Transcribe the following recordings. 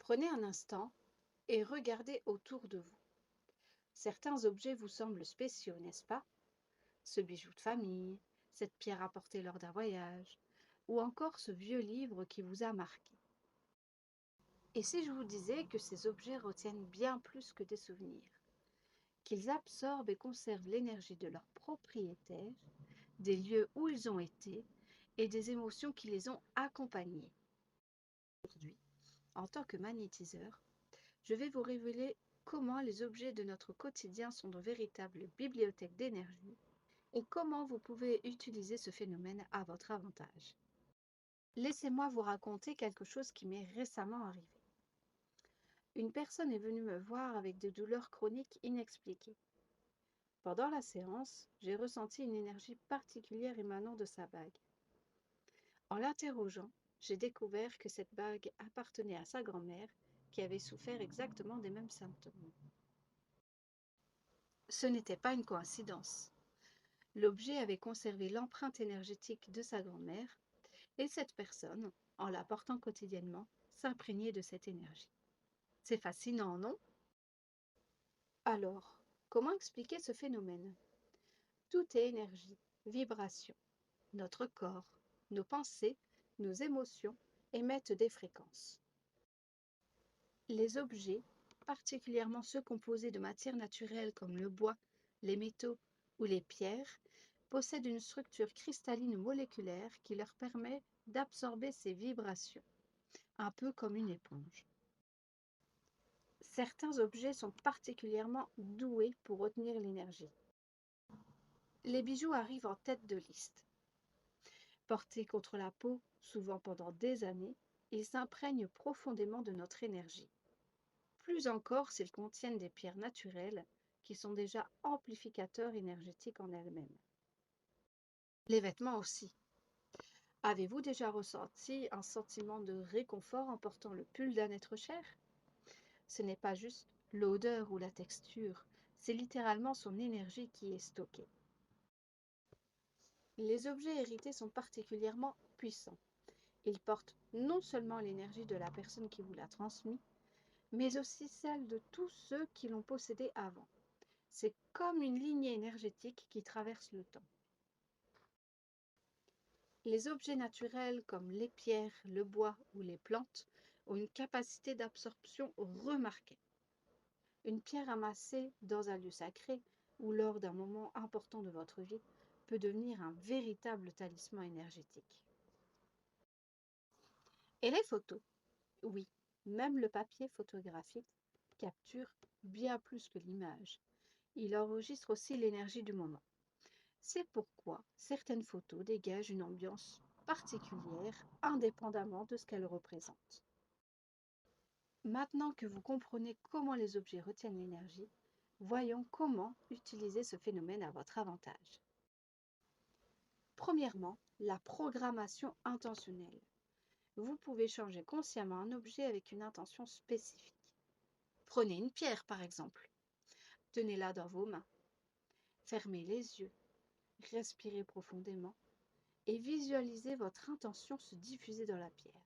Prenez un instant et regardez autour de vous. Certains objets vous semblent spéciaux, n'est-ce pas? Ce bijou de famille, cette pierre apportée lors d'un voyage, ou encore ce vieux livre qui vous a marqué. Et si je vous disais que ces objets retiennent bien plus que des souvenirs, qu'ils absorbent et conservent l'énergie de leurs propriétaires, des lieux où ils ont été et des émotions qui les ont accompagnés. Aujourd'hui, en tant que magnétiseur, je vais vous révéler comment les objets de notre quotidien sont de véritables bibliothèques d'énergie et comment vous pouvez utiliser ce phénomène à votre avantage. Laissez-moi vous raconter quelque chose qui m'est récemment arrivé. Une personne est venue me voir avec des douleurs chroniques inexpliquées. Pendant la séance, j'ai ressenti une énergie particulière émanant de sa bague. En l'interrogeant, j'ai découvert que cette bague appartenait à sa grand-mère qui avait souffert exactement des mêmes symptômes. Ce n'était pas une coïncidence. L'objet avait conservé l'empreinte énergétique de sa grand-mère et cette personne, en la portant quotidiennement, s'imprégnait de cette énergie. C'est fascinant, non? Alors, comment expliquer ce phénomène? Tout est énergie, vibration. Notre corps, nos pensées, nos émotions émettent des fréquences. Les objets, particulièrement ceux composés de matières naturelles comme le bois, les métaux ou les pierres, possèdent une structure cristalline moléculaire qui leur permet d'absorber ces vibrations, un peu comme une éponge. Certains objets sont particulièrement doués pour retenir l'énergie. Les bijoux arrivent en tête de liste. Portés contre la peau, souvent pendant des années, ils s'imprègnent profondément de notre énergie. Plus encore s'ils contiennent des pierres naturelles qui sont déjà amplificateurs énergétiques en elles-mêmes. Les vêtements aussi. Avez-vous déjà ressenti un sentiment de réconfort en portant le pull d'un être cher? Ce n'est pas juste l'odeur ou la texture, c'est littéralement son énergie qui est stockée. Les objets hérités sont particulièrement puissants. Ils portent non seulement l'énergie de la personne qui vous l'a transmis, mais aussi celle de tous ceux qui l'ont possédé avant. C'est comme une lignée énergétique qui traverse le temps. Les objets naturels comme les pierres, le bois ou les plantes ont une capacité d'absorption remarquée. Une pierre amassée dans un lieu sacré ou lors d'un moment important de votre vie peut devenir un véritable talisman énergétique. Et les photos? Oui, même le papier photographique capture bien plus que l'image. Il enregistre aussi l'énergie du moment. C'est pourquoi certaines photos dégagent une ambiance particulière indépendamment de ce qu'elles représentent. Maintenant que vous comprenez comment les objets retiennent l'énergie, voyons comment utiliser ce phénomène à votre avantage. Premièrement, la programmation intentionnelle. Vous pouvez changer consciemment un objet avec une intention spécifique. Prenez une pierre par exemple. Tenez-la dans vos mains. Fermez les yeux. Respirez profondément et visualisez votre intention se diffuser dans la pierre.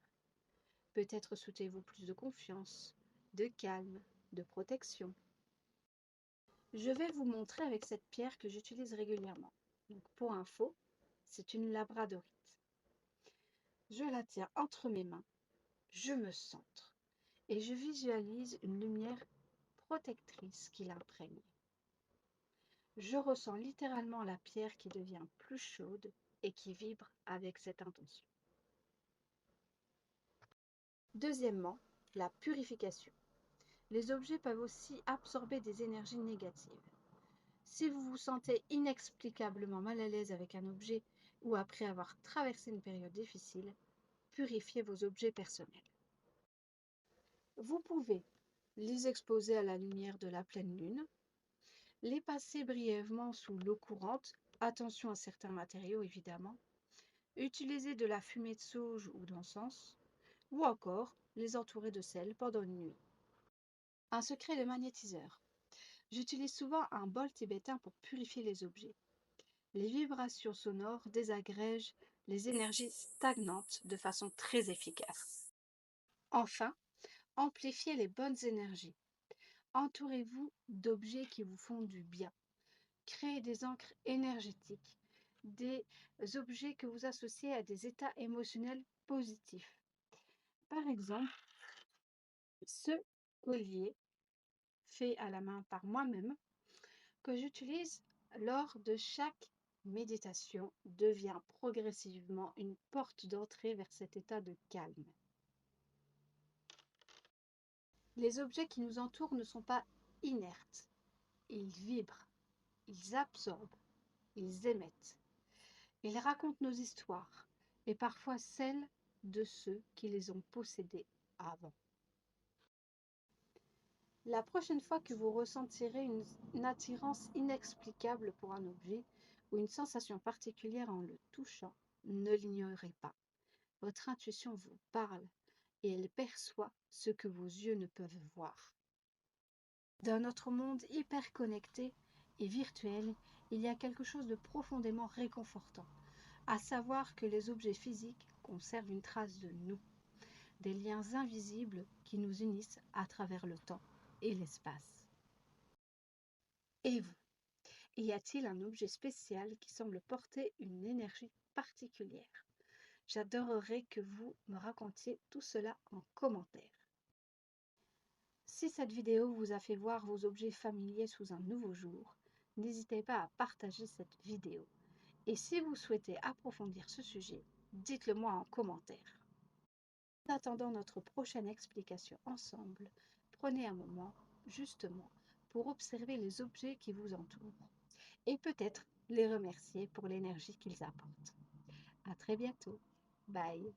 Peut-être souhaitez-vous plus de confiance, de calme, de protection. Je vais vous montrer avec cette pierre que j'utilise régulièrement. Donc pour info, c'est une labradorite. Je la tiens entre mes mains, je me centre et je visualise une lumière protectrice qui l'imprègne. Je ressens littéralement la pierre qui devient plus chaude et qui vibre avec cette intention. Deuxièmement, la purification. Les objets peuvent aussi absorber des énergies négatives. Si vous vous sentez inexplicablement mal à l'aise avec un objet ou après avoir traversé une période difficile, purifiez vos objets personnels. Vous pouvez les exposer à la lumière de la pleine lune, les passer brièvement sous l'eau courante, attention à certains matériaux évidemment, utiliser de la fumée de sauge ou d'encens, ou encore les entourer de sel pendant une nuit. Un secret de magnétiseur. J'utilise souvent un bol tibétain pour purifier les objets. Les vibrations sonores désagrègent les énergies stagnantes de façon très efficace. Enfin, Amplifiez les bonnes énergies. Entourez-vous d'objets qui vous font du bien. Créez des ancres énergétiques, des objets que vous associez à des états émotionnels positifs. Par exemple, ce collier fait à la main par moi-même que j'utilise lors de chaque méditation devient progressivement une porte d'entrée vers cet état de calme. Les objets qui nous entourent ne sont pas inertes, ils vibrent, ils absorbent, ils émettent. Ils racontent nos histoires et parfois celles de ceux qui les ont possédés avant. La prochaine fois que vous ressentirez une attirance inexplicable pour un objet ou une sensation particulière en le touchant, ne l'ignorez pas. Votre intuition vous parle et elle perçoit ce que vos yeux ne peuvent voir. Dans notre monde hyper connecté et virtuel, il y a quelque chose de profondément réconfortant, à savoir que les objets physiques conservent une trace de nous, des liens invisibles qui nous unissent à travers le temps et l'espace. Et vous, y a-t-il un objet spécial qui semble porter une énergie particulière? J'adorerais que vous me racontiez tout cela en commentaire. Si cette vidéo vous a fait voir vos objets familiers sous un nouveau jour, n'hésitez pas à partager cette vidéo. Et si vous souhaitez approfondir ce sujet, dites-le moi en commentaire. En attendant notre prochaine explication ensemble, prenez un moment, justement, pour observer les objets qui vous entourent et peut-être les remercier pour l'énergie qu'ils apportent. À très bientôt. Bye.